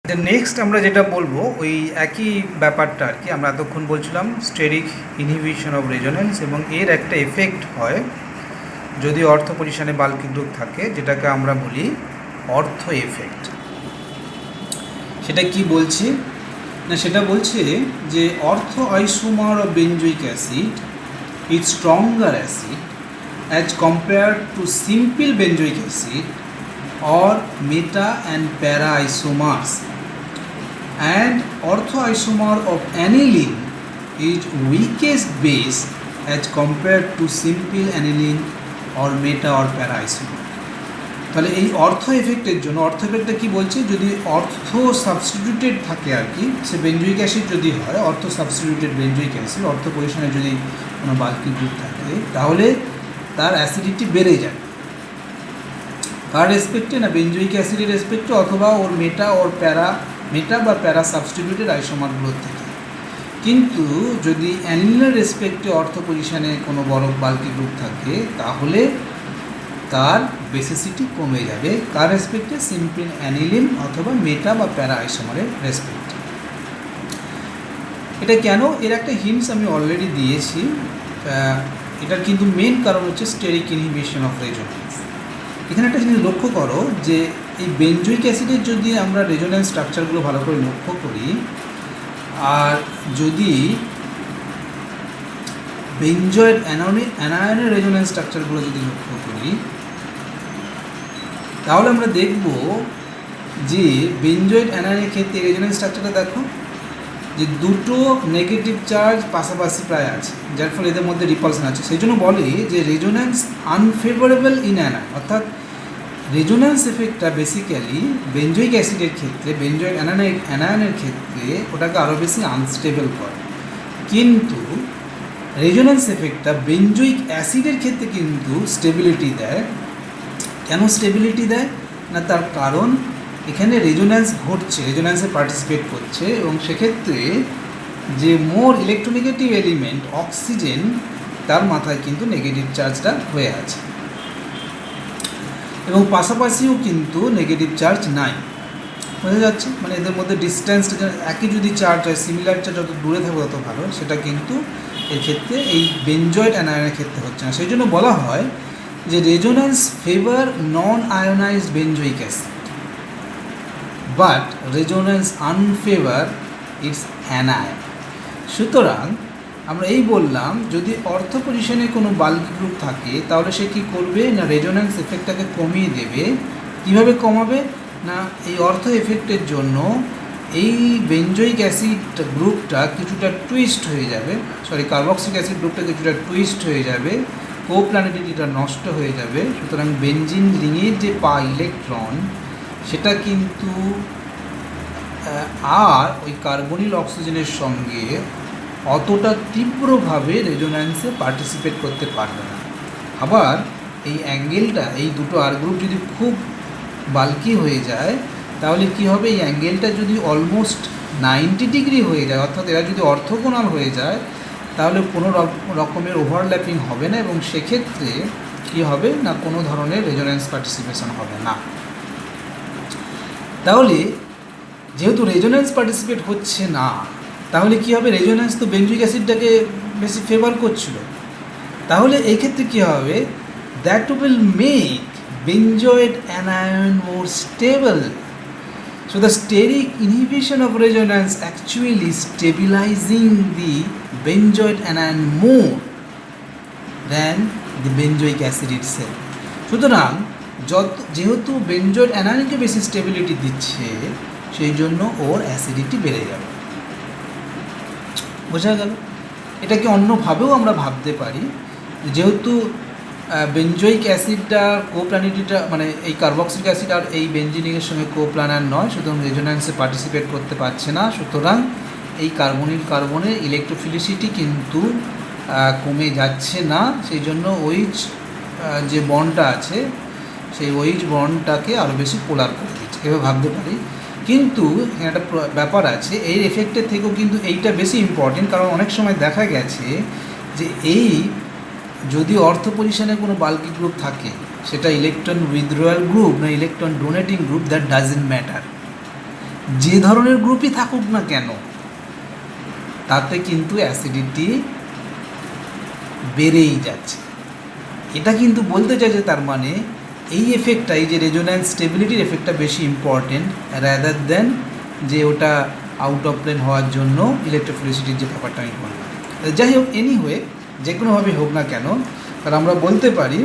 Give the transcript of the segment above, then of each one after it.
Next আমরা যেটা বলবো ওই একই ব্যাপারটা আর কি। আমরা এতক্ষণ বলছিলাম স্টেরিক ইনহিবিশন অফ রেজোনেন্স, এবং এর একটা এফেক্ট হয় যদি অর্থ পজিশনে বাল্কি গ্রুপ থাকে, যেটাকে আমরা বলি অর্থ এফেক্ট। সেটা কি বলছি না, সেটা বলছে যে অর্থ isomer of benzoic acid is stronger acid as compared two simple benzoic acid or meta and para isomers, and ortho isomer of aniline is weakest base as compared to simple aniline or meta or para isomer. তাহলে এই অর্থ এফেক্টের জন্য, অর্থ এফেক্টটা কী বলছে, যদি অর্থ substituted থাকে আর কি, সে বেঞ্জোইক অ্যাসিড যদি হয়, অর্থ সাবস্টিটিউটেড বেঞ্জোইক অ্যাসিড, অর্থ পজিশনে যদি কোনো বাল্কি গ্রুপ থাকে, তাহলে তার অ্যাসিডিটি বেড়ে যায়। কার রেসপেক্টে না, বেঞ্জোইক অ্যাসিডের রেসপেক্টে, অথবা ওর মেটা বা প্যারা সাবস্টিটিউটেড আইসোমারগুলোর থেকে। কিন্তু যদি অ্যানিলিনের রেসপেক্টে অর্থ পজিশনে কোনো বড় বাল্কি গ্রুপ থাকে, তাহলে তার বেসিসিটি কমে যাবে। কার রেসপেক্টে, সিম্পল অ্যানিলিন অথবা মেটা বা প্যারা আইসোমারের রেসপেক্টে। এটা কেন, এর একটা হিন্টস আমি অলরেডি দিয়েছি। এটার কিন্তু মেন কারণ হচ্ছে স্টেরিক ইনহিবিশন অফ রেজোনেন্স। এখানে একটা জিনিস লক্ষ্য করো যে এই বেঞ্জোইক অ্যাসিডের যদি আমরা রেজোনেন্স স্ট্রাকচারগুলো ভালো করে লক্ষ্য করি, আর যদি বেঞ্জয়েড অ্যানায়নের রেজোনেন্স স্ট্রাকচারগুলো যদি লক্ষ্য করি, তাহলে আমরা দেখব যে বেঞ্জয়েড অ্যানায়নের ক্ষেত্রে রেজোনেন্স স্ট্রাকচারটা দেখো যে দুটো নেগেটিভ চার্জ পাশাপাশি প্রায় আছে, যার ফলে এদের মধ্যে রিপালশন আছে। সেই জন্য বলে যে রেজোনেন্স আনফেভারেবল ইন অ্যানায়ন, অর্থাৎ রেজোনেন্স এফেক্টটা বেসিক্যালি বেঞ্জোইক অ্যাসিডের ক্ষেত্রে, বেঞ্জয়েড অ্যানায়নের ক্ষেত্রে ওটাকে আরও বেশি আনস্টেবল করে। কিন্তু রেজোনেন্স এফেক্টটা বেঞ্জোইক অ্যাসিডের ক্ষেত্রে কিন্তু স্টেবিলিটি দেয়। কেন স্টেবিলিটি দেয় না, তার কারণ এখানে রেজোন্যান্স ঘটছে, রেজোন্যান্সে পার্টিসিপেট করছে, এবং সেক্ষেত্রে যে মোর ইলেকট্রোনেগেটিভ এলিমেন্ট অক্সিজেন, তার মাথায় কিন্তু নেগেটিভ চার্জটা হয়ে আছে, এবং পাশাপাশিও কিন্তু নেগেটিভ চার্জ নাই। বোঝা যাচ্ছে, মানে এদের মধ্যে ডিস্ট্যান্সটা একই যদি চার্জ হয়, সিমিলার চার্জ যত দূরে থাকবে তত ভালো, সেটা কিন্তু এর ক্ষেত্রে এই বেঞ্জয়েড অ্যানায়নের ক্ষেত্রে হচ্ছে না। সেই জন্য বলা হয় যে resonance favour non ionised benzoic acid, but resonance unfavour its anion. সুতরাং আমরা এই বললাম, যদি অর্থ পজিশনে কোনো বাল্কি গ্রুপ থাকে, তাহলে সে কী করবে না, রেজোনেন্স এফেক্টটাকে কমিয়ে দেবে। কীভাবে কমাবে না, এই অর্থ এফেক্টের জন্য এই বেঞ্জোইক অ্যাসিড গ্রুপটা কিছুটা টুইস্ট হয়ে যাবে, কার্বক্সিলিক অ্যাসিড গ্রুপটা কিছুটা টুইস্ট হয়ে যাবে, কোপ্ল্যানেটিটিটা নষ্ট হয়ে যাবে। সুতরাং বেঞ্জিন রিংয়ের যে ইলেকট্রন, সেটা কিন্তু আর ওই কার্বনিল অক্সিজেনের সঙ্গে অতটা তীব্রভাবে রেজোন্যান্সে পার্টিসিপেট করতে পারবে না। আবার এই অ্যাঙ্গেলটা, এই দুটো আর গ্রুপ যদি খুব বাল্কি হয়ে যায়, তাহলে কি হবে, এই অ্যাঙ্গেলটা যদি অলমোস্ট 90 ডিগ্রি হয়ে যায়, অর্থাৎ এরা যদি অর্থোগোনাল হয়ে যায়, তাহলে কোনো রকমের ওভারল্যাপিং হবে না, এবং সেক্ষেত্রে কী হবে না, কোনো ধরনের রেজোন্যান্স পার্টিসিপেশন হবে না। তাহলে যেহেতু রেজোন্যান্স পার্টিসিপেট হচ্ছে না, তাহলে কী হবে, রেজোন্যান্স তো বেঞ্জোইক অ্যাসিডটাকে বেশি ফেভার করছিল, তাহলে এই ক্ষেত্রে কী হবে, that will make benzoate anion more stable. So the steric inhibition of resonance actually stabilising the benzoate anion more than the benzoic acid itself. সুতরাং যেহেতু বেঞ্জয়েড অ্যানায়নকে বেশি স্টেবিলিটি দিচ্ছে, সেই জন্য ওর অ্যাসিডিটি বেড়ে যাবে। বোঝা গেল? এটাকে অন্যভাবেও আমরা ভাবতে পারি, যেহেতু বেঞ্জোইক অ্যাসিডটা কোপ্ল্যানেটিটা, মানে এই কার্বক্সিলিক অ্যাসিড আর এই বেঞ্জিনিকের সঙ্গে কোপ্ল্যানার নয়, সুতরাং রেজোন্যান্সে পার্টিসিপেট করতে পারছে না। সুতরাং এই কার্বনের ইলেকট্রোফিলিসিটি কিন্তু কমে যাচ্ছে না। সেই জন্য ওইচ যে বন্ডটা আছে, সেই ওইচ বন্ডটাকে আরও বেশি পোলার করে দিচ্ছে, এভাবে ভাবতে পারি। কিন্তু একটা ব্যাপার আছে, এই এফেক্টের থেকেও কিন্তু এইটা বেশি ইম্পর্টেন্ট, কারণ অনেক সময় দেখা গেছে যে এই যদি অর্থ পজিশনে কোনো বাল্কি গ্রুপ থাকে, সেটা ইলেকট্রন উইথড্রয়াল গ্রুপ না electron donating group, that doesn't matter. যে ধরনের গ্রুপই থাকুক না কেন তাতে কিন্তু অ্যাসিডিটি বেড়েই যাচ্ছে। এটা কিন্তু বলতে চাইছে তার মানে এই এফেক্টটা, এই যে রেজোন্যান্স স্টেবিলিটির এফেক্টটা বেশি ইম্পর্টেন্ট রাদার দেন যে ওটা আউট অফ প্লেন হওয়ার জন্য ইলেকট্রোফিলিসিটির যে ব্যাপারটা আমি বললাম। যাই হোক, এনিওয়ে যে কোনোভাবে হোক না কেন, তাহলে আমরা বলতে পারি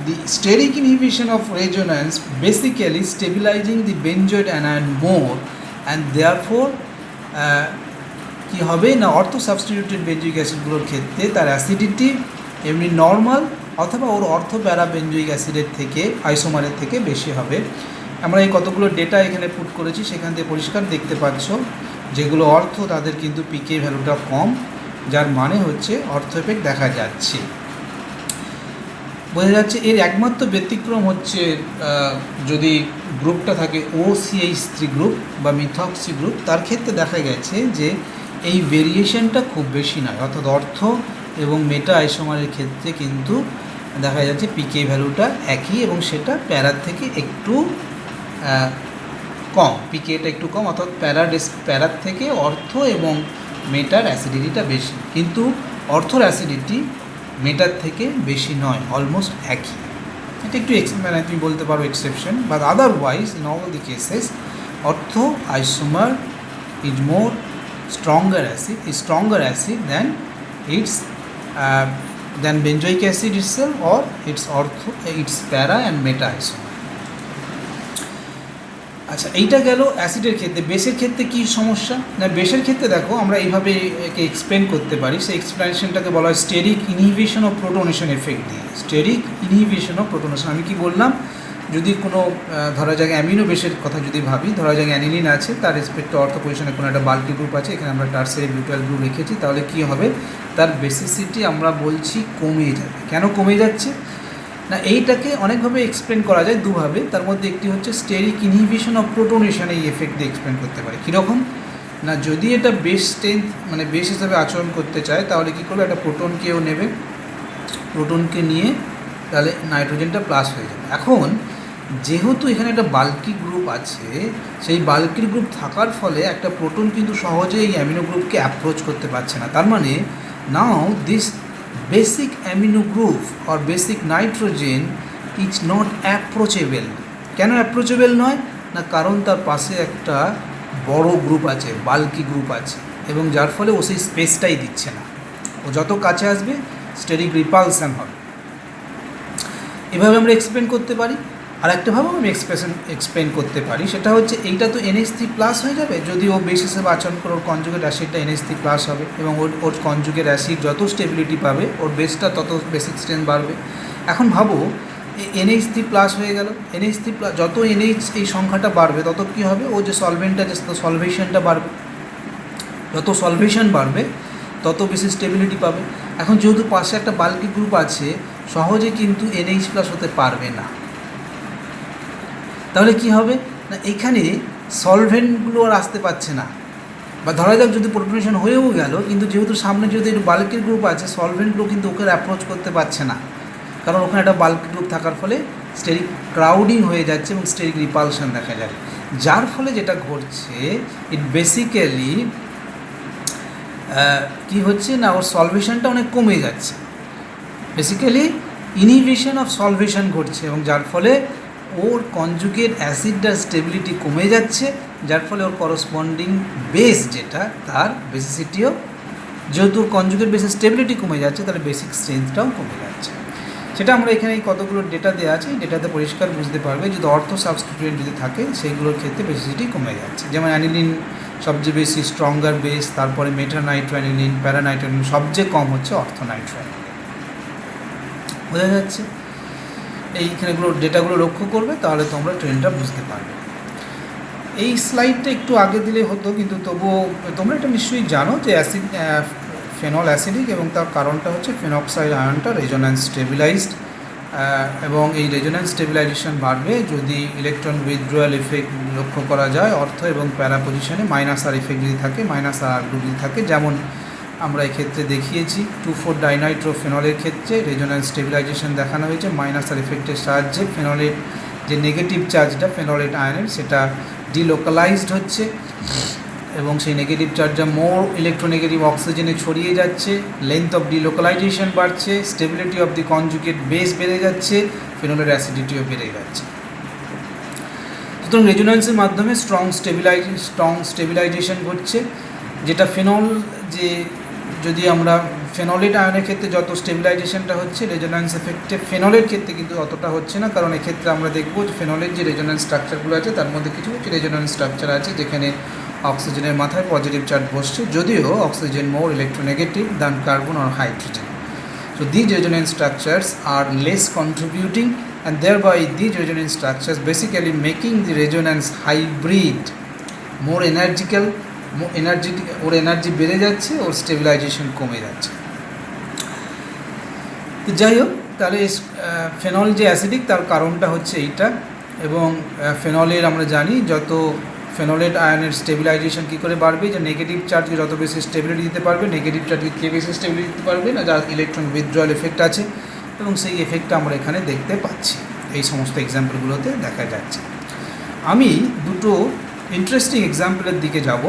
the steric inhibition of resonance basically stabilizing the benzoate anion more and therefore কি হবে না অর্থো সাবস্টিটিউটেড বেঞ্জয়িক অ্যাসিডগুলোর ক্ষেত্রে তার অ্যাসিডিটি এমনি নর্মাল অথবা ওর অর্থো প্যারা বেঞ্জয়িক অ্যাসিডের থেকে আইসোমারের থেকে বেশি হবে। আমরা এই কতগুলো ডেটা এখানে পুট করেছি, সেখান থেকে পরিষ্কার দেখতে পাচ্ছ যেগুলো অর্থ তাদের কিন্তু পিকে ভ্যালুটা কম, যার মানে হচ্ছে অর্থ এফেক্ট দেখা যাচ্ছে। বোঝা যাচ্ছে এর একমাত্র ব্যতিক্রম হচ্ছে যদি গ্রুপটা থাকে OCH3 গ্রুপ বা মিথক্সি গ্রুপ, তার ক্ষেত্রে দেখা গেছে যে এই ভেরিয়েশনটা খুব বেশি নয়, অর্থাৎ অর্থ এবং মেটা আইসোমারের ক্ষেত্রে কিন্তু দেখা যাচ্ছে পিকে ভ্যালুটা একই এবং সেটা প্যারার থেকে একটু কম, পিকেটা একটু কম, অর্থাৎ প্যারার থেকে অর্থ এবং মেটার অ্যাসিডিটিটা বেশি, কিন্তু অর্থর অ্যাসিডিটি মেটার থেকে বেশি নয়, অলমোস্ট একই। এটা একটু মানে তুমি বলতে পারো exception, but otherwise in all the cases ortho isomer is more stronger acid than its than benzoic acid itself or its para and meta isomer. আচ্ছা, এইটা গেল অ্যাসিডের ক্ষেত্রে। বেসের ক্ষেত্রে কী সমস্যা না, বেসের ক্ষেত্রে দেখো আমরা এইভাবে একে এক্সপ্লেন করতে পারি, সেই এক্সপ্লেনেশনটাকে বলা হয় স্টেরিক ইনহিবিশন অফ প্রোটোনেশন এফেক্ট দিয়ে। স্টেরিক ইনহিবিশন অফ প্রোটোনেশন, আমি কি বললাম, যদি কোনো ধরা যাক অ্যামিনো বেসের কথা যদি ভাবি, ধরা যাক অ্যানিলিন আছে, তার রেসপেক্টে অর্থ পজিশনে কোনো একটা বাল্কি গ্রুপ আছে, এখানে আমরা টার্সিয়ারি বিউটাইল গ্রুপ রেখেছি, তাহলে কী হবে, তার বেসিসিটি আমরা বলছি কমে যাবে। কেন কমে যাচ্ছে না, এইটাকে অনেকভাবে এক্সপ্লেন করা যায় দুভাবে, তার মধ্যে একটি হচ্ছে স্টেরিক ইনহিবিশন অফ প্রোটোনেশন, এই এফেক্ট দিয়ে এক্সপ্লেন করতে পারে। কীরকম না, যদি এটা বেস স্ট্রেংথ মানে বেস হিসাবে আচরণ করতে চায় তাহলে কী করবে, একটা প্রোটনকেও নেবে, প্রোটনকে নিয়ে তাহলে নাইট্রোজেনটা প্লাস হয়ে যাবে। এখন যেহেতু এখানে একটা বাল্কি গ্রুপ আছে, সেই বাল্কি গ্রুপ থাকার ফলে একটা প্রোটন কিন্তু সহজেই এই অ্যামিনো গ্রুপকে অ্যাপ্রোচ করতে পারছে না। তার মানে now this basic amino group or basic nitrogen is not approachable. কেন অ্যাপ্রোচেবল নয় না, কারণ তার পাশে একটা বড় গ্রুপ আছে, বাল্কি গ্রুপ আছে, এবং যার ফলে ও সেই স্পেসটাই দিচ্ছে না। ও যত কাছে আসবে স্টেরিক রিপালশন হবে। এভাবে আমরা এক্সপ্লেন করতে পারি। আর একটাভাবেও আমি এক্সপ্লেন করতে পারি, সেটা হচ্ছে এইটা তো NH3+ হয়ে যাবে, যদি ও বেস হিসেবে আচরণ করে ওর কনজুগেট অ্যাসিডটা NH3+ হবে, এবং ওর কনজুগেট অ্যাসিড যত স্টেবিলিটি পাবে ওর বেসটা তত বেসিক স্ট্রেংথ বাড়বে। এখন ভাবো NH3+ হয়ে গেল, NH3+, যত NH এই সংখ্যাটা বাড়বে তত কী হবে, ও যে সলভেন্টটা যে সলভেশনটা বাড়বে, যত সলভেশন বাড়বে তত বেশি স্টেবিলিটি পাবে। এখন যেহেতু পাশে একটা বাল্কি গ্রুপ আছে, সহজে কিন্তু NH+ হতে পারবে না। তাহলে কি হবে না, এখানে সলভেন্টগুলো আর আসতে পারছে না, বা ধরা যাক যদি প্রোটোনেশন হয়েও গেল, কিন্তু যেহেতু সামনে যেহেতু একটু বাল্কি গ্রুপ আছে, সলভেন্টগুলো কিন্তু ওকে অ্যাপ্রোচ করতে পারছে না, কারণ ওখানে একটা বাল্কি গ্রুপ থাকার ফলে স্টেরিক ক্রাউডিং হয়ে যাচ্ছে এবং স্টেরিক রিপালশন দেখা যায়, যার ফলে যেটা ঘটছে ইট বেসিক্যালি কি হচ্ছে না, ওর সলভেশনটা অনেক কমে যাচ্ছে, বেসিক্যালি ইনহিবিশন অফ সলভেশন ঘটছে, এবং যার ফলে ওর কনজুগেট অ্যাসিডটার স্টেবিলিটি কমে যাচ্ছে, যার ফলে ওর করসপন্ডিং বেস যেটা তার বেসিসিটিও, যেহেতু ওর কনজুগেট বেসের স্টেবিলিটি কমে যাচ্ছে তাহলে বেসিক স্ট্রেংথটাও কমে যাচ্ছে। সেটা আমরা এখানে কতগুলো ডেটা দেওয়া আছে, ডেটাতে পরিষ্কার বুঝতে পারবে, যদি অর্থো সাবস্টিটিউয়েন্ট যদি থাকে সেইগুলোর ক্ষেত্রে বেসিসিটি কমে যাচ্ছে। যেমন অ্যানিলিন সবচেয়ে বেশি স্ট্রঙ্গার বেস, তারপরে মেটানাইট্রোঅ্যানিলিন, প্যারানাইট্রোঅ্যানিলিন, সবচেয়ে কম হচ্ছে অর্থোনাইট্রোঅ্যানিলিন। বোঝা যাচ্ছে? এইখানেগুলো ডেটাগুলো লক্ষ্য করবে, তাহলে তোমরা ট্রেন্ডটা বুঝতে পারবে। এই স্লাইডটা একটু আগে দিলে হতো, কিন্তু তবুও তোমরা এটা নিশ্চয়ই জানো যে ফেনল অ্যাসিডিক, এবং তার কারণটা হচ্ছে ফেনক্সাইড আয়নটা রেজোন্যান্স স্টেবিলাইজড, এবং এই রেজোন্যান্স স্টেবিলাইজেশন বাড়বে যদি ইলেকট্রন উইথড্রয়াল এফেক্ট লক্ষ্য করা যায় অর্থ এবং প্যারা পজিশনে, -R এফেক্ট যদি থাকে, -R গ্রুপ যদি থাকে, যেমন আমরা এক্ষেত্রে দেখিয়েছি 2,4-ডাইনাইট্রোফেনলের ক্ষেত্রে রেজোন্যান্স স্টেবিলাইজেশন দেখানো হয়েছে -R এফেক্টের সাহায্যে। ফেনলের যে নেগেটিভ চার্জটা ফেনলেট আয়নের সেটা ডিলোকালাইজড হচ্ছে, এবং সেই নেগেটিভ চার্জটা মোর ইলেকট্রোনেগেটিভ অক্সিজেনে ছড়িয়ে যাচ্ছে, লেন্থ অফ ডিলোকালাইজেশন বাড়ছে, stability of the conjugate base বেড়ে যাচ্ছে, ফেনলের অ্যাসিডিটিও বেড়ে যাচ্ছে। সুতরাং রেজোন্যান্সের মাধ্যমে স্ট্রং স্টেবিলাইজেশন ঘটছে, যেটা ফেনল যে যদি আমরা ফেনলেট আয়নের ক্ষেত্রে যত স্টেবিলাইজেশনটা হচ্ছে রেজোন্যান্স এফেক্টে ফেনলের ক্ষেত্রে কিন্তু অতটা হচ্ছে না, কারণ এক্ষেত্রে আমরা দেখব যে ফেনলের যে রেজোন্যান্স স্ট্রাকচারগুলো আছে তার মধ্যে কিছু কিছু রেজোন্যান্স স্ট্রাকচার আছে যেখানে অক্সিজেনের মাথায় পজিটিভ চার্জ বসছে, যদিও oxygen more electronegative than carbon or hydrogen. So these resonance structures are less contributing, and thereby these resonance structures basically making the resonance hybrid more energetic, or energy বেড়ে যাচ্ছে, ওর stabilisation কমে যাচ্ছে। তো যাই হোক, তাহলে ফেনল যে অ্যাসিডিক তার কারণটা হচ্ছে এইটা। এবং ফেনলের আমরা জানি যত ফেনলেট আয়নের স্টেবিলাইজেশন কী করে বাড়বে, যে নেগেটিভ চার্জকে যত বেশি স্টেবিলিটি দিতে পারবে, নেগেটিভ চার্জকে কে বেশি স্টেবিলিটি দিতে পারবে না, যার ইলেকট্রন উইথড্রয়াল এফেক্ট আছে, এবং সেই এফেক্টটা আমরা এখানে দেখতে পাচ্ছি, এই সমস্ত এক্সাম্পলগুলোতে দেখা যাচ্ছে। আমি দুটো ইন্টারেস্টিং এক্সাম্পলের দিকে যাব।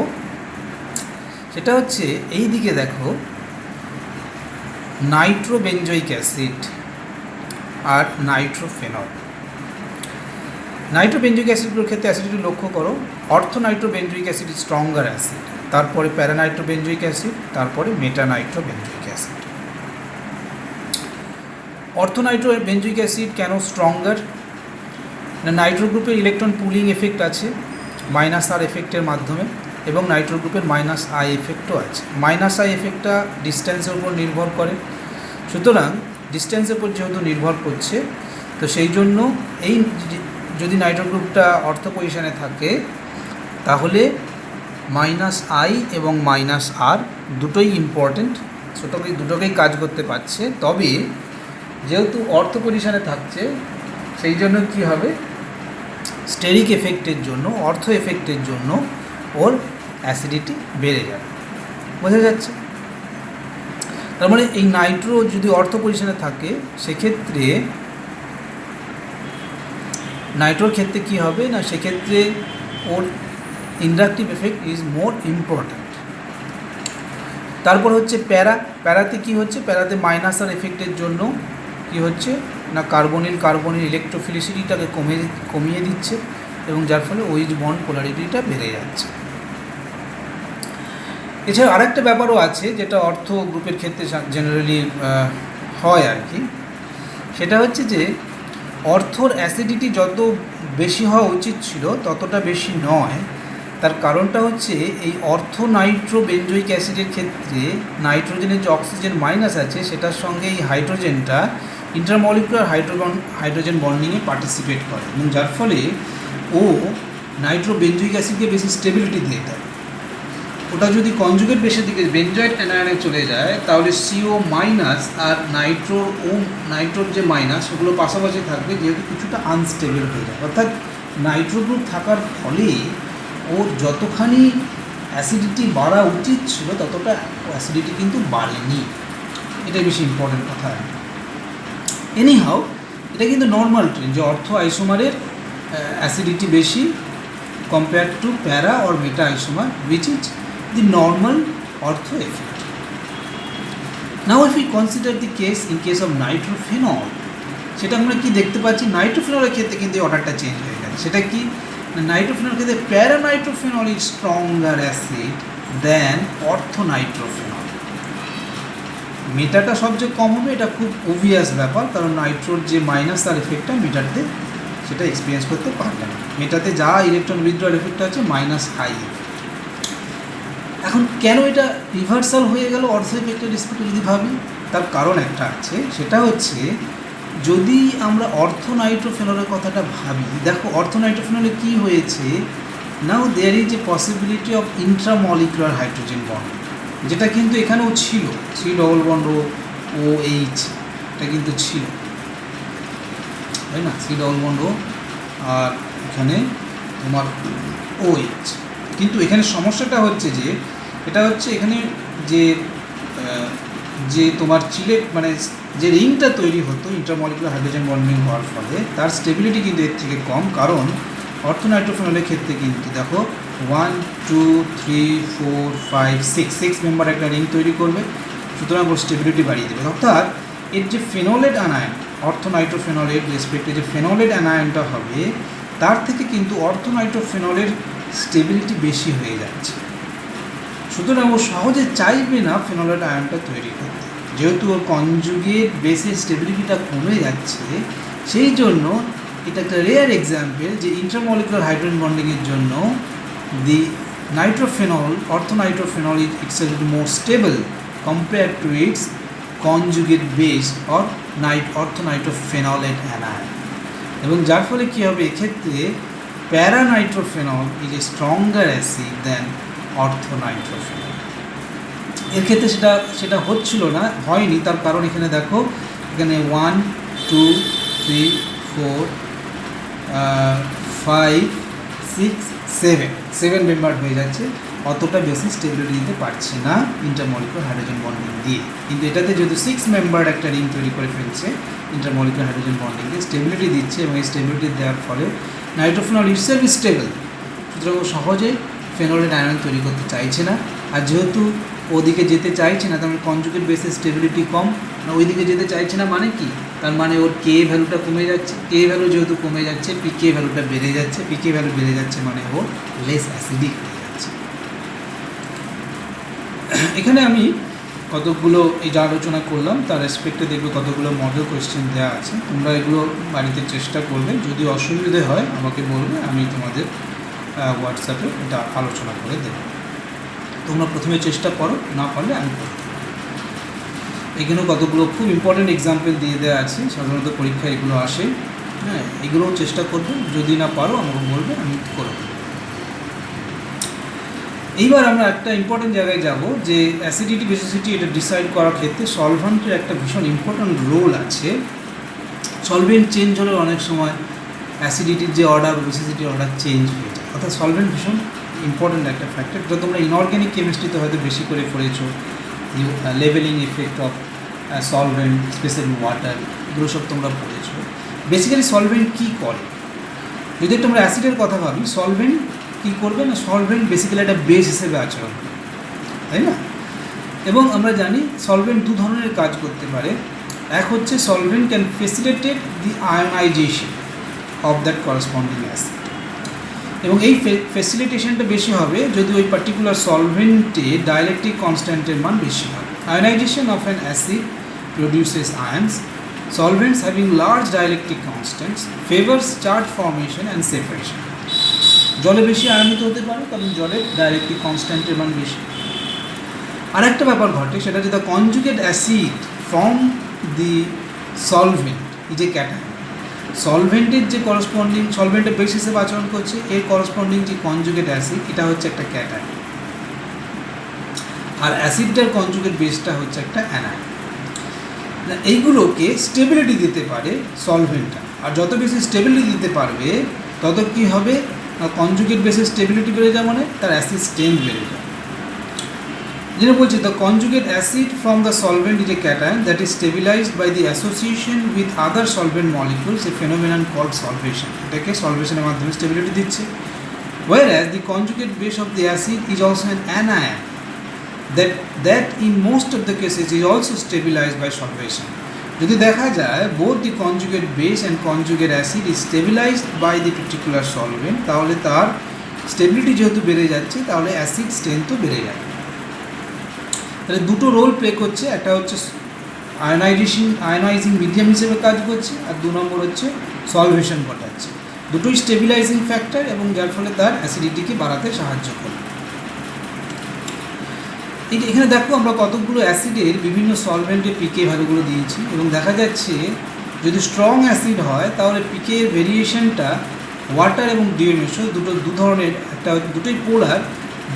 সেটা হচ্ছে এই দিকে দেখো, নাইট্রোবেনজোইক অ্যাসিড আর নাইট্রোফেনল। নাইট্রোবেনজোইক অ্যাসিডগুলোর ক্ষেত্রে অ্যাসিডিটি লক্ষ্য করো, অর্থোনাইট্রোবেনজোইক অ্যাসিড ইজ স্ট্রঙ্গার অ্যাসিড, তারপরে প্যারানাইট্রোবেনজোইক অ্যাসিড, তারপরে মেটানাইট্রোবেনজোইক অ্যাসিড। অর্থোনাইট্রোবেনজোইক অ্যাসিড কেন স্ট্রঙ্গার? না, নাইট্রো গ্রুপের ইলেকট্রন পুলিং এফেক্ট আছে মাইনাস আর এফেক্টের মাধ্যমে, এবং নাইট্রো গ্রুপের মাইনাস আই এফেক্টও আছে। মাইনাস আই এফেক্টটা ডিস্ট্যান্সের উপর নির্ভর করে, সুতরাং ডিস্ট্যান্সের উপর যেহেতু নির্ভর করছে, তো সেই জন্য এই যদি নাইট্রো গ্রুপটা অর্থ পজিশনে থাকে তাহলে মাইনাস আই এবং মাইনাস আর দুটোই ইম্পর্টেন্ট, দুটোকেই কাজ করতে পারছে। তবে যেহেতু অর্থ পজিশনে থাকছে সেই জন্য কী হবে, স্টেরিক এফেক্টের জন্য, অর্থ এফেক্টের জন্য ওর অ্যাসিডিটি বেড়ে যাবে। বোঝা যাচ্ছে? তার মানে এই নাইট্রো যদি অর্থ পজিশনে থাকে সেক্ষেত্রে নাইট্রোর ক্ষেত্রে কী হবে না, সেক্ষেত্রে ওর inductive effect is more important. তারপর হচ্ছে প্যারাতে কী হচ্ছে, প্যারাতে মাইনাস আর এফেক্টের জন্য কী হচ্ছে না, কার্বনিল ইলেকট্রোফিলিসিটিটাকে কমিয়ে দিচ্ছে, এবং যার ফলে ওইচ বন্ড পোলারিটিটা বেড়ে যাচ্ছে। এছাড়া আরেকটা ব্যাপারও আছে যেটা অর্থ গ্রুপের ক্ষেত্রে জেনারেলি হয় আর কি, সেটা হচ্ছে যে অর্থর অ্যাসিডিটি যত বেশি হওয়া উচিত ছিল ততটা বেশি নয়। তার কারণটা হচ্ছে এই অর্থোনাইট্রোবেনজোইক অ্যাসিডের ক্ষেত্রে নাইট্রোজেনের যে অক্সিজেন মাইনাস আছে সেটার সঙ্গে এই হাইড্রোজেনটা ইন্টারমলিকুলার হাইড্রোজেন বন্ডিংয়ে পার্টিসিপেট করে, এবং যার ফলে ও নাইট্রোবেনজোইক অ্যাসিডকে বেশি স্টেবিলিটি দিয়ে দেয়। ওটা যদি কনজুগেট বেসের দিকে বেনজয়েড অ্যানায়নে চলে যায় তাহলে সিও মাইনাস আর নাইট্রোর যে মাইনাস ওগুলো পাশাপাশি থাকবে, যেহেতু কিছুটা আনস্টেবল হয়ে যায়। অর্থাৎ নাইট্রো গ্রুপ থাকার ফলে ওর যতখানি অ্যাসিডিটি বাড়া উচিত ছিল ততটা অ্যাসিডিটি কিন্তু বাড়েনি। এটাই বেশি ইম্পর্টেন্ট কথা। এনিহাউ এটা কিন্তু নর্মাল ট্রেন্ড যে অর্থ আইসোমারের অ্যাসিডিটি বেশি কম্পেয়ার টু প্যারা or meta isomer, which is the normal ortho effect. Now if we consider the case of nitrophenol, সেটা আমরা কি দেখতে পাচ্ছি, নাইট্রোফেনলের ক্ষেত্রে কিন্তু অর্ডারটা চেঞ্জ হয়ে গেছে। সেটা কি, নাইট্রোফেনলের ক্ষেত্রে প্যারানাইট্রোফেনল ইজ স্ট্রঙ্গার অ্যাসিড দেন অর্থোনাইট্রোফেনল। মেটাটা সবচেয়ে কম হবে, এটা খুব অবভিয়াস ব্যাপার, কারণ নাইট্রোর যে মাইনাস তার এফেক্টটা মেটাতে সেটা এক্সপিরিয়েন্স করতে পারবে না। মেটাতে যা ইলেকট্রন উইথড্রয়াল এফেক্ট আছে মাইনাস আই এফেক্ট। এখন কেন এটা রিভার্সাল হয়ে গেল অর্থ এফেক্টের রেসপেক্টে যদি ভাবি, তার কারণ একটা আছে, সেটা হচ্ছে যদি আমরা অর্থোনাইট্রোফেনলের কথাটা ভাবি, দেখো অর্থোনাইট্রোফেনলে কী হয়েছে, now there is a possibility of intramolecular hydrogen bond, যেটা কিন্তু এখানেও ছিল, C double bond O H, এটা কিন্তু ছিল, তাই না, সি ডবল বন্ড ও, আর এখানে তোমার ও এইচ। কিন্তু এখানে সমস্যাটা হচ্ছে যে এটা হচ্ছে এখানে যে তোমার মানে যে রিংটা তৈরি হতো ইন্টারমলিকুলার হাইড্রোজেন বন্ডিং হওয়ার ফলে তার স্টেবিলিটি কিন্তু এর থেকে কম, কারণ অর্থোনাইট্রোফেনলের ক্ষেত্রে কিন্তু দেখো 1 2 3 4 5 6 মেম্বার একটা রিং তৈরি করবে, সুতরাং ওর স্টেবিলিটি বাড়িয়ে দেবে। অর্থাৎ এর যে ফেনোলেট অ্যানায়ন, অর্থোনাইট্রোফেনলের রেসপেক্টে যে ফেনোলেট অ্যানায়নটা হবে তার থেকে কিন্তু অর্থোনাইট্রোফেনলের স্টেবিলিটি বেশি হয়ে যাচ্ছে, সুতরাং ও সহজে চাইবে না ফেনোলেট আয়নটা তৈরি করতে। যেহেতু ওর কনজুগেট বেসের স্টেবিলিটিটা কমে যাচ্ছে, সেই জন্য এটা একটা রেয়ার এক্সাম্পল যে ইন্টারমলিকুলার হাইড্রোজেন বন্ডিংয়ের জন্য the nitrophenol, orthonitrophenol is itself more stable compare to its conjugate base or orthonitrophenolate anion. এবং যার ফলে কী হবে, এক্ষেত্রে paranitrophenol is a stronger acid than orthonitrophenol. এর ক্ষেত্রে সেটা হচ্ছিল না, হয়নি। তার কারণ এখানে দেখো, এখানে 1 2 3 4 5 6 7 মেম্বার হয়ে যাচ্ছে, অতটা বেশি স্টেবিলিটি দিতে পারছে না ইন্টারমলিকুলার হাইড্রোজেন বন্ডিং দিয়ে। কিন্তু এটাতে যেহেতু 6 মেম্বার একটা রিং তৈরি করে ফেলছে ইন্টারমলিকুলার হাইড্রোজেন বন্ডিংয়ে, স্টেবিলিটি দিচ্ছে, এবং এই স্টেবিলিটি দেওয়ার ফলে নাইট্রোফেনল ইটসেলফ স্টেবল, সুতরাং সহজে ফেনোলেট আয়ন তৈরি করতে চাইছে না। আর যেহেতু ওদিকে যেতে চাইছে না, তার মানে কনজুগেট বেসের স্টেবিলিটি কম, না ওইদিকে যেতে চাইছে না মানে কি, তার মানে ওর কে ভ্যালুটা কমে যাচ্ছে, কে ভ্যালু যেহেতু কমে যাচ্ছে পিকে ভ্যালুটা বেড়ে যাচ্ছে, পিকে ভ্যালু বেড়ে যাচ্ছে মানে ও লেস অ্যাসিডিক হয়ে যাচ্ছে। এখানে আমি কতগুলো এই যা আলোচনা করলাম তার রেসপেক্টে দেখবে কতগুলো মডেল কোয়েশ্চেন দেওয়া আছে, তোমরা এগুলো বাড়িতে চেষ্টা করবে, যদি অসুবিধে হয় আমাকে বলবে, আমি তোমাদের হোয়াটসঅ্যাপে এটা আলোচনা করে দেবো। তোমরা প্রথমে চেষ্টা করো, না পারলে আমি করব। এখানেও কতগুলো খুব ইম্পর্টেন্ট এক্সাম্পল দিয়ে দেওয়া আছে, সাধারণত পরীক্ষা এগুলো আসে, হ্যাঁ, এগুলোও চেষ্টা করবে, যদি না পারো আমাকে বলবে, আমি করে দেবো। এইবার আমরা একটা ইম্পর্টেন্ট জায়গায় যাব, যে অ্যাসিডিটি বেসিসিটি এটা ডিসাইড করার ক্ষেত্রে সলভেন্টের একটা ভীষণ ইম্পর্ট্যান্ট রোল আছে। সলভেন্ট চেঞ্জ হলে অনেক সময় অ্যাসিডিটির যে অর্ডার, বেসিসিটির অর্ডার চেঞ্জ হয়ে যায়, অর্থাৎ সলভেন্ট ভীষণ ইম্পর্ট্যান্ট একটা ফ্যাক্টর, যেটা তোমরা ইনঅর্গ্যানিক কেমিস্ট্রিতে হয়তো বেশি করে পড়েছো, levelling effect of solvent, specially water, এগুলো সব তোমরা পড়েছো। বেসিক্যালি সলভেন্ট কী করে, যদি তোমরা অ্যাসিডের কথা ভাবি, সলভেন্ট কী করবে না, সলভেন্ট বেসিক্যালি একটা বেস হিসেবে আচরণ করবে, তাই না? এবং আমরা জানি সলভেন্ট দু ধরনের কাজ করতে পারে। এক হচ্ছে solvent can facilitate the ionisation of that corresponding acid, এবং এই ফেসিলিটেশনটা বেশি হবে যদি ওই পার্টিকুলার সলভেন্টে ডাইলেকট্রিক কনস্ট্যান্টের মান বেশি হবে। Ionisation of an acid produces আয়ন্স। Solvents having large dielectric constants favors charge formation and separation. জলে বেশি আয়নিত হতে পারে কারণ জলের ডাইলেকট্রিক কনস্ট্যান্টের মান বেশি। আরেকটা ব্যাপার ঘটে, সেটা হচ্ছে the conjugate acid from the solvent is a cation. সলভেন্টের যে করসপন্ডিং, সলভেন্টের বেস হিসেবে আচরণ করছে, এর করসপন্ডিং যে কনজুগেট অ্যাসিড এটা হচ্ছে একটা ক্যাটায়ন, আর অ্যাসিডটার কনজুগেট বেসটা হচ্ছে একটা অ্যানায়ন। এইগুলোকে স্টেবিলিটি দিতে পারে সলভেন্টটা, আর যত বেশি স্টেবিলিটি দিতে পারবে তত কী হবে না, কনজুগেট বেসের স্টেবিলিটি বেড়ে যাওয়া মানে তার অ্যাসিড স্ট্রেংথ বেড়ে যায়। যেটা বলছি, the conjugate acid from the solvent is a cation that is stabilised by the association with other solvent molecules, a phenomenon called solvation. এটাকে সলভেশনের মাধ্যমে স্টেবিলিটি দিচ্ছে। whereas the conjugate base of the acid is also an anion that in most of the cases is also stabilized by solvation. যদি দেখা যায় both the conjugate base and conjugate acid is stabilized by the particular solvent, তাহলে তার stability যেহেতু বেড়ে যাচ্ছে তাহলে acid স্ট্রেংথও বেড়ে যায়। তাহলে দুটো রোল প্লে করছে, একটা হচ্ছে আয়নাইজিং মিডিয়াম হিসেবে কাজ করছে, আর দু নম্বর হচ্ছে সলভেশন ঘটাচ্ছে। দুটোই স্টেবিলাইজিং ফ্যাক্টর এবং যার ফলে তার অ্যাসিডিটিকে বাড়াতে সাহায্য করে। এখানে দেখো আমরা কতগুলো অ্যাসিডের বিভিন্ন সলভেন্টের পিকে ভ্যালুগুলো দিয়েছি, এবং দেখা যাচ্ছে যদি স্ট্রং অ্যাসিড হয় তাহলে পিকে ভেরিয়েশনটা ওয়াটার এবং ডিএমএসও দু ধরনের, একটা দুটোই পোলার,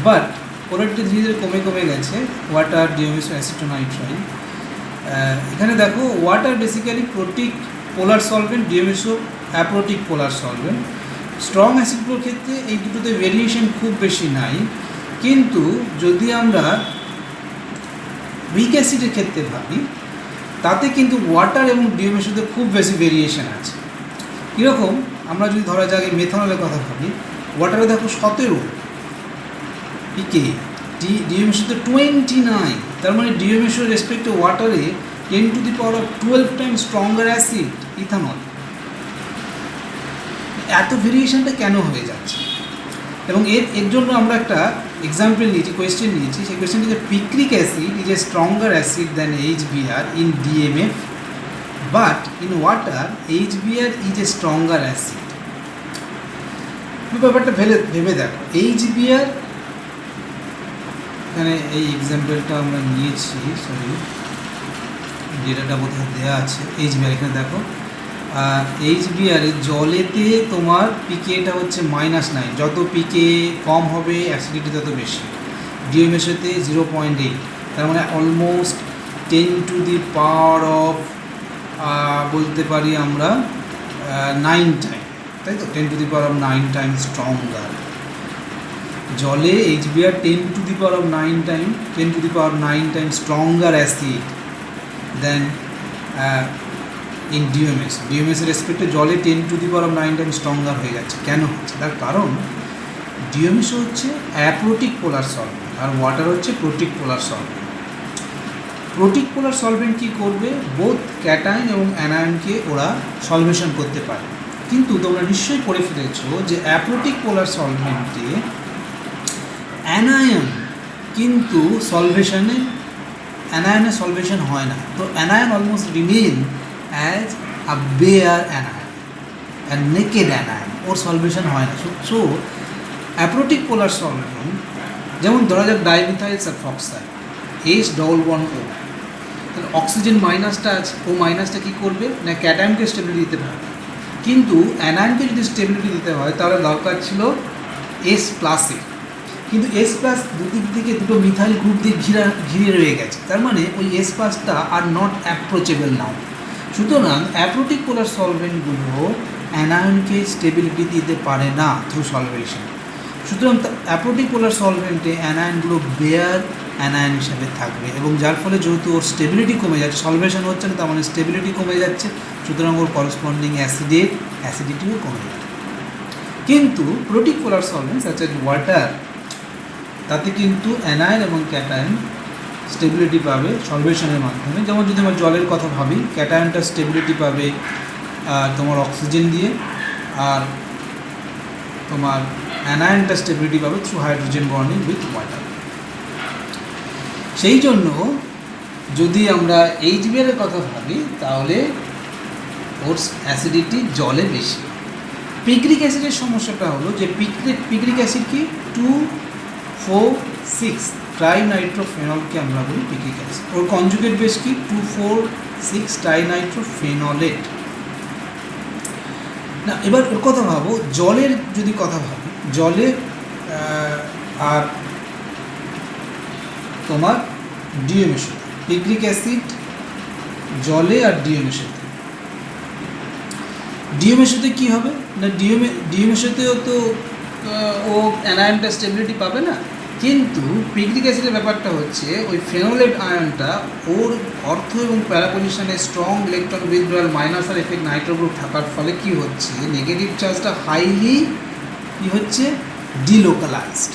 বাট পোলারটি ধীরে ধীরে কমে কমে গেছে, ওয়াটার, ডিএমএসও, অ্যাসিটোনাইট্রাইল। এখানে দেখো ওয়াটার বেসিক্যালি প্রোটিক পোলার সলভেন্ট, ডিএমএসও অ্যাপ্রোটিক পোলার সলভেন্ট। স্ট্রং অ্যাসিডগুলোর ক্ষেত্রে এই দুটোতে ভেরিয়েশন খুব বেশি নাই, কিন্তু যদি আমরা উইক অ্যাসিডের ক্ষেত্রে ভাবি তাতে কিন্তু ওয়াটার এবং ডিএমএসওতে খুব বেশি ভেরিয়েশন আছে। কীরকম, আমরা যদি ধরা যাক মেথানলের কথা ভাবি, ওয়াটারে দেখো 17, পিকে ডিএমএসও তো 29, তার মানে ডিএমএসও রেসপেক্ট টু ওয়াটারে 10⁻12 টাইমস স্ট্রঙ্গার অ্যাসিড ইথানল। এত ভেরিয়েশনটা কেন হয়ে যাচ্ছে? এবং এর জন্য আমরা একটা এক্সাম্পল নিয়েছি, কোয়েশ্চেন নিয়েছি। সেই কোয়েশ্চেনটি যে picric acid is a stronger acid than HBr in DMF, but in water HBr is a stronger acid. ব্যাপারটা ভেবে দেখো, HBr এখানে এই এক্সাম্পলটা আমরা নিয়েছি, সরি ডেটাটা বোধহয় দেওয়া আছে। HBr এখানে দেখো, HBr এর জলেতে তোমার পিকেটা হচ্ছে -9, যত পিকে কম হবে অ্যাসিডিটি তত বেশি। ডিএমএসেতে 0.8, তার মানে অলমোস্ট 10⁻⁴ বলতে পারি আমরা 9 টাইম, তাই তো? 10⁻⁹ টাইম স্ট্রঙ্গার। জলে HBr 10⁻⁹ time stronger acid than in DMS. ডিএমএসের রেসপেক্টে জলে 10⁻⁹ টাইম স্ট্রঙ্গার হয়ে যাচ্ছে। কেন হচ্ছে? তার কারণ ডিএমএস হচ্ছে অ্যাপ্রোটিক পোলার সলভেন্ট আর ওয়াটার হচ্ছে প্রোটিক পোলার সলভেন্ট। প্রোটিক পোলার সলভেন্ট কী করবে? বোথ ক্যাটায়ন এবং অ্যানায়নকে ওরা সলভেশন করতে পারে। কিন্তু তোমরা নিশ্চয়ই পড়ে ফেলেছো যে অ্যাপ্রোটিক পোলার সলভেন্টে অ্যানায়ন কিন্তু অ্যানায়নের সলভেশন হয় না। তো anion almost remain as a bare anion, naked anion, ওর সলভেশন হয় না। সো অ্যাপ্রোটিক পোলার সলভেন্ট, যেমন ধরা যাক ডাইমিথাইল সালফক্সাইড H+O, তাহলে অক্সিজেন মাইনাসটা আছে, ও মাইনাসটা কী করবে না ক্যাটায়নকে স্টেবিলিটি দিতে পারে। কিন্তু অ্যানায়নকে যদি স্টেবিলিটি দিতে হয় তাহলে দরকার ছিল S+, কিন্তু S+ দুদিক থেকে দুটো মিথাইল গ্রুপ দিয়ে ঘিরে রয়ে গেছে। তার মানে ওই S+টা আর নট অ্যাপ্রোচেবল নাও। সুতরাং অ্যাপ্রোটিক পোলার সলভেন্টগুলো অ্যানায়নকে স্টেবিলিটি দিতে পারে না থ্রু সলভেশন। সুতরাং অ্যাপ্রোটিক পোলার সলভেন্টে অ্যানায়নগুলো বেয়ার অ্যানায়ন হিসাবে থাকবে, এবং যার ফলে যেহেতু ওর স্টেবিলিটি কমে যাচ্ছে, সলভেশন হচ্ছে না, তার মানে স্টেবিলিটি কমে যাচ্ছে, সুতরাং ওর করসপন্ডিং অ্যাসিডিটিও কমে যাচ্ছে। কিন্তু প্রোটিক পোলার সলভেন্ট সাচ এজ ওয়াটার, তাতে কিন্তু অ্যানায়ন এবং ক্যাটায়ন স্টেবিলিটি পাবে সলভেশনের মাধ্যমে। যেমন যদি আমরা জলের কথা ভাবি, ক্যাটায়নটা স্টেবিলিটি পাবে তোমার অক্সিজেন দিয়ে, আর তোমার অ্যানায়নটা স্টেবিলিটি পাবে through hydrogen bonding with water. সেই জন্য যদি আমরা HBr এর কথা ভাবি তাহলে ওর অ্যাসিডিটি জলে বেশি। পিক্রিক অ্যাসিডের সমস্যাটা হলো যে পিক্রিক অ্যাসিড কি 2,4,6 ট্রাইনাইট্রোফেনলকে আমরা বলি পিক্রিক অ্যাসিড। ওর কনজুগেট বেস কি 2,4,6 ট্রাইনাইট্রোফেনলেট। না, এবার ওর কথা ভাবো, জলের যদি কথা ভাবি, জলে আর তোমার ডিএমএর সাথে পিক্রিক অ্যাসিড জলে আর ডিএমএর সাথে কী হবে না, ডিএমএর সাথেও তো ও অ্যানায়নটা স্টেবিলিটি পাবে না। কিন্তু পিক্রিক অ্যাসিডের ব্যাপারটা হচ্ছে ওই ফেনোলেট আয়নটা ওর অর্থ এবং প্যারা পজিশনে স্ট্রং ইলেকট্রন উইথড্রয়াল মাইনাস আর এফেক্ট নাইট্রো গ্রুপ থাকার ফলে কী হচ্ছে, নেগেটিভ চার্জটা হাইলি কী হচ্ছে ডিলোকালাইজড।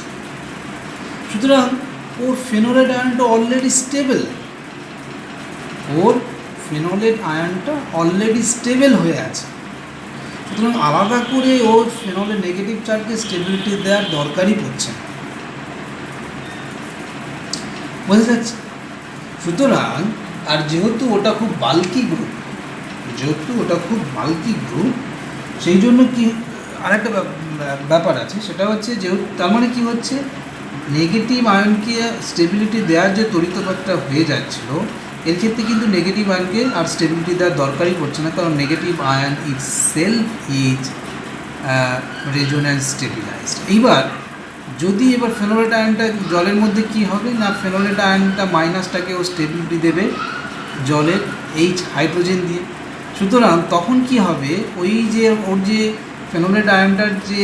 সুতরাং ওর ফেনোলেট আয়নটা অলরেডি স্টেবল হয়ে আছে। সুতরাং আলাদা করে ওর ফেনলের নেগেটিভ চার্জকে স্টেবিলিটি দেওয়ার দরকারই পড়ছে না। বোঝা যাচ্ছে? সুতরাং আর যেহেতু ওটা খুব বাল্কি গ্রুপ, সেই জন্য কি আরেকটা ব্যাপার আছে, সেটা হচ্ছে যেহেতু তার মানে কি হচ্ছে, নেগেটিভ আয়নকে স্টেবিলিটি দেওয়ার যে তড়িৎপাতটা হয়ে যাচ্ছিল, এর ক্ষেত্রে কিন্তু নেগেটিভ আয়নকে আর স্টেবিলিটি দেওয়ার দরকারই পড়ছে না, কারণ negative ion itself is resonance stabilised. যদি ফেনোলেট আয়নটা জলের মধ্যে কি হবে না, ফেনোলেট আয়নটা মাইনাসটাকে ও স্টেবিলিটি দেবে জলের হাইড্রোজেন দিয়ে। সুতরাং তখন কি হবে, ওর যে ফেনোলেট আয়নটার যে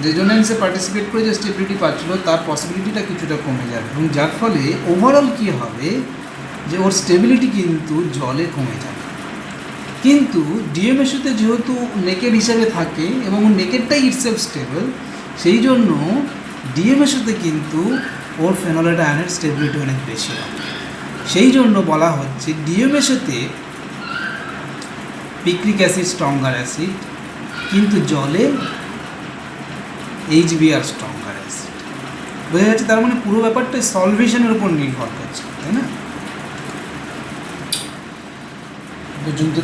রেজোন্যান্সে পার্টিসিপেট করে যে স্টেবিলিটি পাচ্ছিল তার পসিবিলিটিটা কিছুটা কমে যাবে, এবং যার ফলে ওভারঅল কী হবে যে ওর স্টেবিলিটি কিন্তু জলে কমে যাবে। কিন্তু ডিএমএসতে যেহেতু নেকেড হিসাবে থাকে এবং নেকেডটাই ইটসেলফ স্টেবল, সেই জন্য ডিএমএসওতে কিন্তু ওর ফেনলেট আয়নের স্টেবিলিটি অনেক বেশি হয়। সেই জন্য বলা হচ্ছে ডিএমএসওতে পিক্রিক অ্যাসিড স্ট্রঙ্গার অ্যাসিড, কিন্তু জলে HBr স্ট্রঙ্গার অ্যাসিড। বোঝা যাচ্ছে? তার মানে পুরো ব্যাপারটা সলভেশনের উপর নির্ভর করছে, তাই না? পর্যন্ত